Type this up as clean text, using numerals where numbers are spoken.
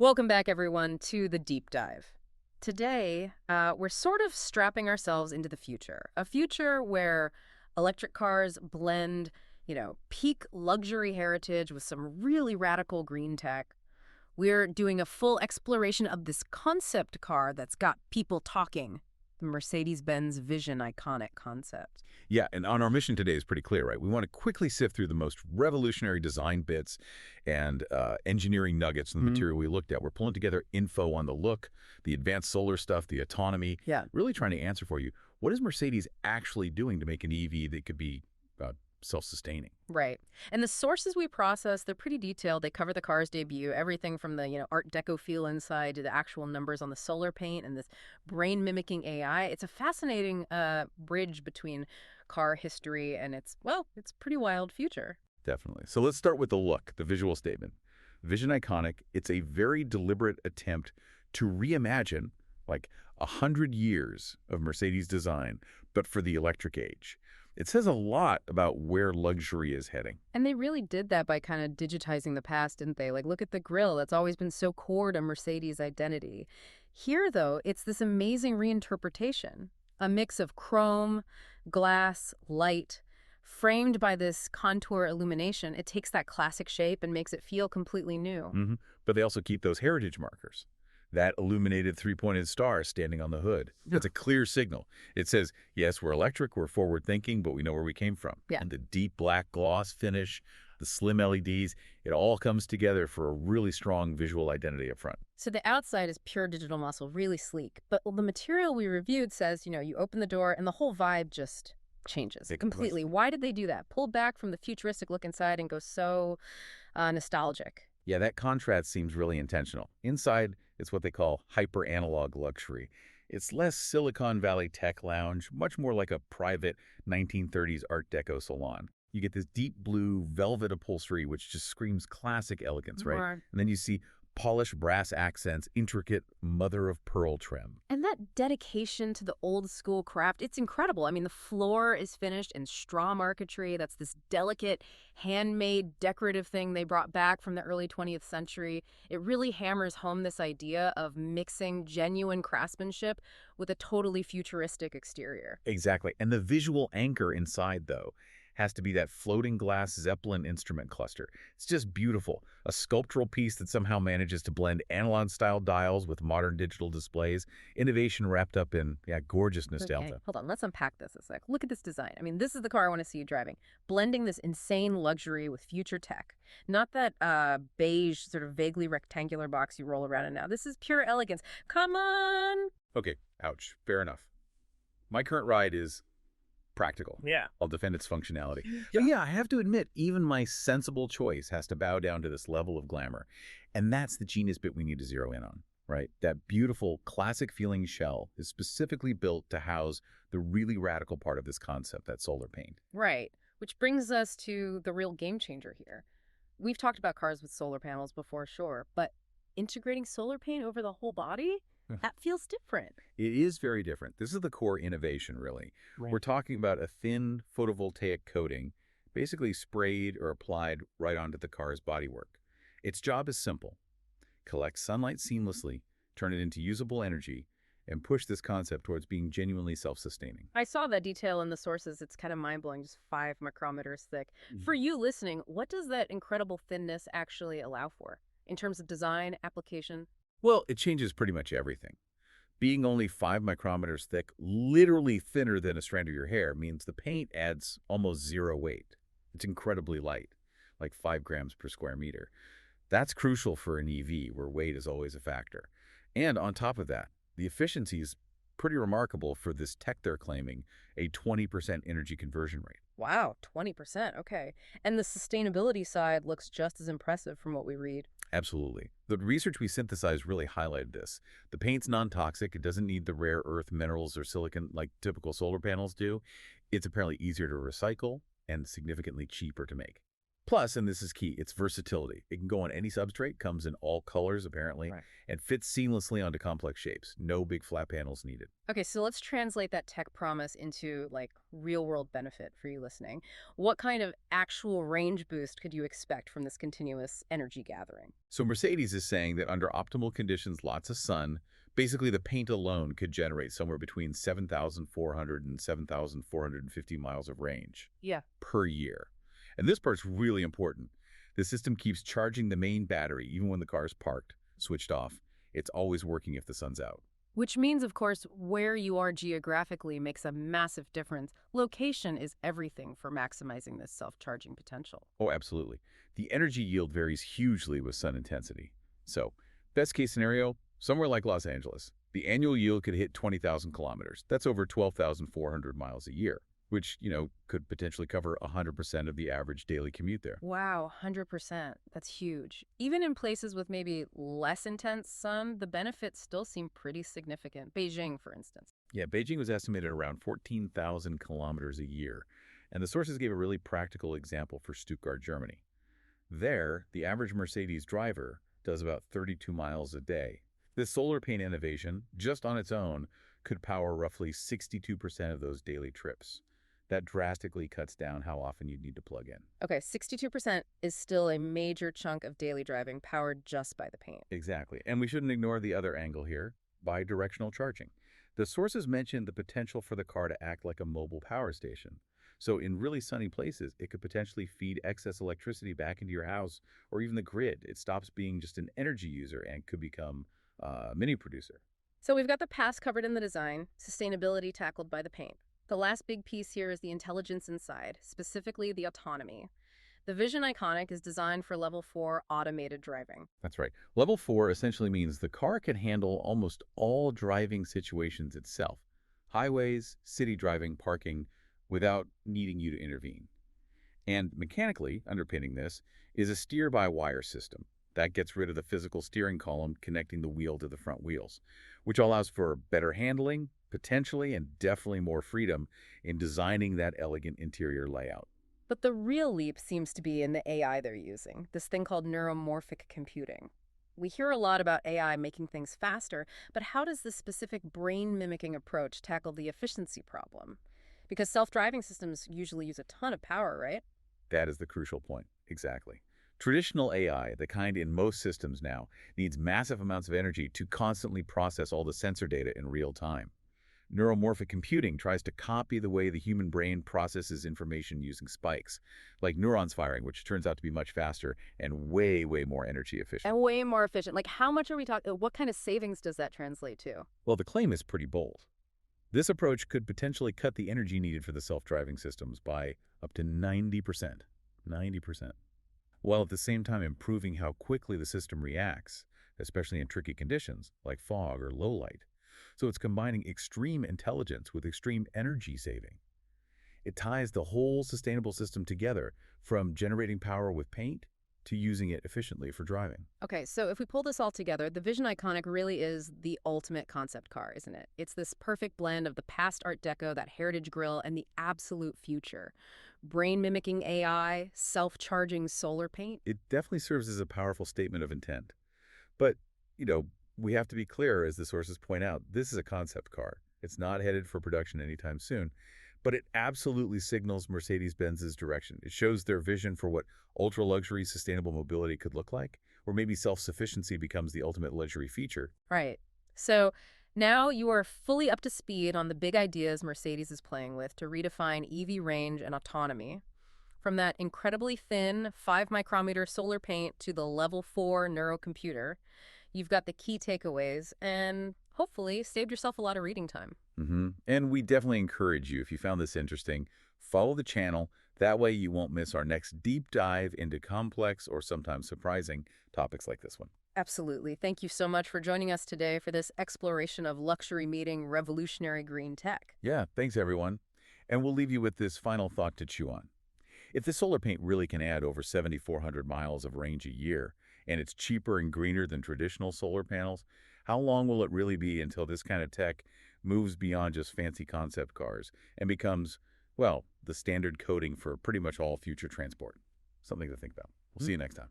Welcome back, everyone, to the deep dive. Today, we're sort of strapping ourselves into the future, a future where electric cars blend, peak luxury heritage with some really radical green tech. We're doing a full exploration of this concept car that's got people talking, the Mercedes-Benz Vision iconic concept. Yeah, and on our mission today is pretty clear, right? We want to quickly sift through the most revolutionary design bits and engineering nuggets in the material we looked at. We're pulling together info on the look, the advanced solar stuff, the autonomy, Yeah. really trying to answer for you, what is Mercedes actually doing to make an EV that could be self-sustaining? Right. And the sources we process, they're pretty detailed. They cover the car's debut, everything from the, Art Deco feel inside to the actual numbers on the solar paint and this brain mimicking AI. It's a fascinating bridge between car history and it's pretty wild future. Definitely. So let's start with the look, the visual statement. Vision iconic, it's a very deliberate attempt to reimagine like 100 years of Mercedes design, but for the electric age. It says a lot about where luxury is heading. And they really did that by kind of digitizing the past, didn't they? Like, look at the grille. That's always been so core to Mercedes' identity. Here, though, it's this amazing reinterpretation, a mix of chrome, glass, light, framed by this contour illumination. It takes that classic shape and makes it feel completely new. But they also keep those heritage markers. That illuminated three-pointed star standing on the hood. It's a clear signal. It says, yes, we're electric, we're forward-thinking, but we know where we came from. Yeah. And the deep black gloss finish, the slim LEDs, it all comes together for a really strong visual identity up front. So the outside is pure digital muscle, really sleek. But the material we reviewed says, you open the door and the whole vibe just changes completely. Why did they do that? Pull back from the futuristic look inside and go so nostalgic. Yeah, that contrast seems really intentional. Inside, it's what they call hyper-analog luxury. It's less Silicon Valley tech lounge, much more like a private 1930s Art Deco salon. You get this deep blue velvet upholstery, which just screams classic elegance, right? Right. And then you see polished brass accents, intricate mother-of-pearl trim. And that dedication to the old school craft, it's incredible. I mean, the floor is finished in straw marquetry. That's this delicate, handmade, decorative thing they brought back from the early 20th century. It really hammers home this idea of mixing genuine craftsmanship with a totally futuristic exterior. Exactly. And the visual anchor inside, though, has to be that floating glass Zeppelin instrument cluster. It's just beautiful. A sculptural piece that somehow manages to blend analog-style dials with modern digital displays. Innovation wrapped up in, gorgeous nostalgia. Okay, hold on. Let's unpack this a sec. Look at this design. I mean, this is the car I want to see you driving. Blending this insane luxury with future tech. Not that beige, sort of vaguely rectangular box you roll around in now. This is pure elegance. Come on! Okay, ouch. Fair enough. My current ride is practical. Yeah. I'll defend its functionality. But I have to admit, even my sensible choice has to bow down to this level of glamour. And that's the genius bit we need to zero in on, right? That beautiful, classic-feeling shell is specifically built to house the really radical part of this concept, that solar paint. Right, which brings us to the real game changer here. We've talked about cars with solar panels before, sure, but integrating solar paint over the whole body? That feels different. It is very different. This is the core innovation, really. Right. We're talking about a thin photovoltaic coating, basically sprayed or applied right onto the car's bodywork. Its job is simple. Collect sunlight seamlessly, turn it into usable energy, and push this concept towards being genuinely self-sustaining. I saw that detail in the sources. It's kind of mind-blowing, just 5 micrometers thick. For you listening, what does that incredible thinness actually allow for in terms of design, application? Well, it changes pretty much everything. Being only 5 micrometers thick, literally thinner than a strand of your hair, means the paint adds almost zero weight. It's incredibly light, like 5 grams per square meter. That's crucial for an EV, where weight is always a factor. And on top of that, the efficiency is pretty remarkable for this tech they're claiming, a 20% energy conversion rate. Wow, 20%, okay. And the sustainability side looks just as impressive from what we read. Absolutely. The research we synthesized really highlighted this. The paint's non-toxic. It doesn't need the rare earth minerals or silicon like typical solar panels do. It's apparently easier to recycle and significantly cheaper to make. Plus, and this is key, its versatility. It can go on any substrate, comes in all colors apparently, Right. and fits seamlessly onto complex shapes. No big flat panels needed. Okay, so let's translate that tech promise into like real world benefit for you listening. What kind of actual range boost could you expect from this continuous energy gathering? So Mercedes is saying that under optimal conditions, lots of sun, basically the paint alone could generate somewhere between 7,400 and 7,450 miles of range Yeah. per year. And this part's really important. The system keeps charging the main battery even when the car is parked, switched off. It's always working if the sun's out. Which means, of course, where you are geographically makes a massive difference. Location is everything for maximizing this self charging potential. Oh, absolutely. The energy yield varies hugely with sun intensity. So, best case scenario, somewhere like Los Angeles. The annual yield could hit 20,000 kilometers. That's over 12,400 miles a year, which, could potentially cover 100% of the average daily commute there. Wow, 100%. That's huge. Even in places with maybe less intense sun, the benefits still seem pretty significant. Beijing, for instance. Yeah, Beijing was estimated around 14,000 kilometers a year, and the sources gave a really practical example for Stuttgart, Germany. There, the average Mercedes driver does about 32 miles a day. This solar paint innovation, just on its own, could power roughly 62% of those daily trips. That drastically cuts down how often you'd need to plug in. Okay, 62% is still a major chunk of daily driving powered just by the paint. Exactly. And we shouldn't ignore the other angle here, bidirectional charging. The sources mentioned the potential for the car to act like a mobile power station. So in really sunny places, it could potentially feed excess electricity back into your house or even the grid. It stops being just an energy user and could become a mini producer. So we've got the past covered in the design, sustainability tackled by the paint. The last big piece here is the intelligence inside, specifically the autonomy. The Vision Iconic is designed for level 4 automated driving. That's right. Level 4 essentially means the car can handle almost all driving situations itself. Highways, city driving, parking, without needing you to intervene. And mechanically, underpinning this, is a steer-by-wire system. That gets rid of the physical steering column connecting the wheel to the front wheels, which allows for better handling, potentially, and definitely more freedom in designing that elegant interior layout. But the real leap seems to be in the AI they're using, this thing called neuromorphic computing. We hear a lot about AI making things faster, but how does this specific brain mimicking approach tackle the efficiency problem? Because self driving systems usually use a ton of power, right? That is the crucial point. Exactly. Traditional AI, the kind in most systems now, needs massive amounts of energy to constantly process all the sensor data in real time. Neuromorphic computing tries to copy the way the human brain processes information using spikes, like neurons firing, which turns out to be much faster and way, way more energy efficient. And way more efficient. Like, how much are we talking? What kind of savings does that translate to? Well, the claim is pretty bold. This approach could potentially cut the energy needed for the self-driving systems by up to 90%. 90%. While at the same time improving how quickly the system reacts, especially in tricky conditions like fog or low light. So it's combining extreme intelligence with extreme energy saving. It ties the whole sustainable system together, from generating power with paint to using it efficiently for driving. Okay, so if we pull this all together, the Vision Iconic really is the ultimate concept car, isn't it? It's this perfect blend of the past Art Deco, that heritage grille, and the absolute future. Brain mimicking AI, self charging solar paint. It definitely serves as a powerful statement of intent. But, you know, we have to be clear, as the sources point out, this is a concept car. It's not headed for production anytime soon, but it absolutely signals Mercedes-Benz's direction. It shows their vision for what ultra-luxury sustainable mobility could look like, or maybe self-sufficiency becomes the ultimate luxury feature. Right. So now you are fully up to speed on the big ideas Mercedes is playing with to redefine EV range and autonomy. From that incredibly thin 5 micrometer solar paint to the level 4 neurocomputer, you've got the key takeaways and hopefully saved yourself a lot of reading time. And we definitely encourage you, if you found this interesting, follow the channel. That way you won't miss our next deep dive into complex or sometimes surprising topics like this one. Absolutely. Thank you so much for joining us today for this exploration of luxury meeting revolutionary green tech. Yeah, thanks everyone. And we'll leave you with this final thought to chew on. If the solar paint really can add over 7,400 miles of range a year, and it's cheaper and greener than traditional solar panels, how long will it really be until this kind of tech moves beyond just fancy concept cars and becomes, well, the standard coating for pretty much all future transport? Something to think about. We'll see you next time.